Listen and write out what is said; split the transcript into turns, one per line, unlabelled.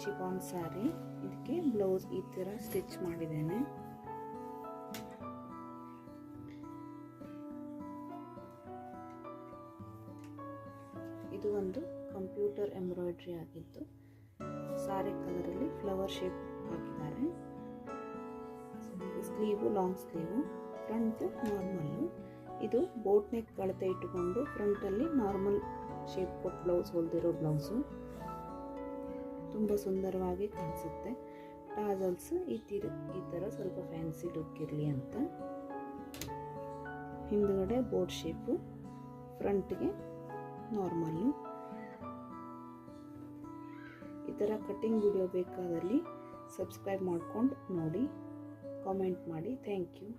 Chiffon sari, ಇದಕ್ಕೆ blouse ಈ ಥರ ಸ್ಟಿಚ್ ಮಾಡಿದ್ದೇನೆ. ಇದು ಒಂದು ಕಂಪ್ಯೂಟರ್ ಎಂಬ್ರಾಯ್ಡ್ರಿ ಆಗಿದ್ದು ಸಾರಿ ಕಲರಲ್ಲಿ ಫ್ಲವರ್ ಶೇಪ್ ಹಾಕಿದ್ದಾರೆ. Sleeve long sleeve, front normal. ಇದು ಬೋಟ್ ನೆಕ್ ಅಳತೆ ಇಟ್ಟುಕೊಂಡು ಫ್ರಂಟಲ್ಲಿ ನಾರ್ಮಲ್ ಶೇಪ್ ಕೊಟ್ಟು ಬ್ಲೌಸ್ ಹೊಲ್ದಿರೋ ಬ್ಲೌಸು. ತುಂಬ ಸುಂದರವಾಗಿ ಕಾಣಿಸುತ್ತೆ. ಟಾಸಲ್ಸ್ ಈ ಥರ ಸ್ವಲ್ಪ ಫ್ಯಾನ್ಸಿ ಲುಕ್ ಇರಲಿ ಅಂತ. ಹಿಂದುಗಡೆ ಬೋಟ್ ಶೇಪು, ಫ್ರಂಟ್ಗೆ ನಾರ್ಮಲ್ಲು. ಈ ಥರ ಕಟ್ಟಿಂಗ್ ವಿಡಿಯೋ ಬೇಕಾದಲ್ಲಿ ಸಬ್ಸ್ಕ್ರೈಬ್ ಮಾಡ್ಕೊಂಡು ನೋಡಿ, ಕಾಮೆಂಟ್ ಮಾಡಿ. Thank you.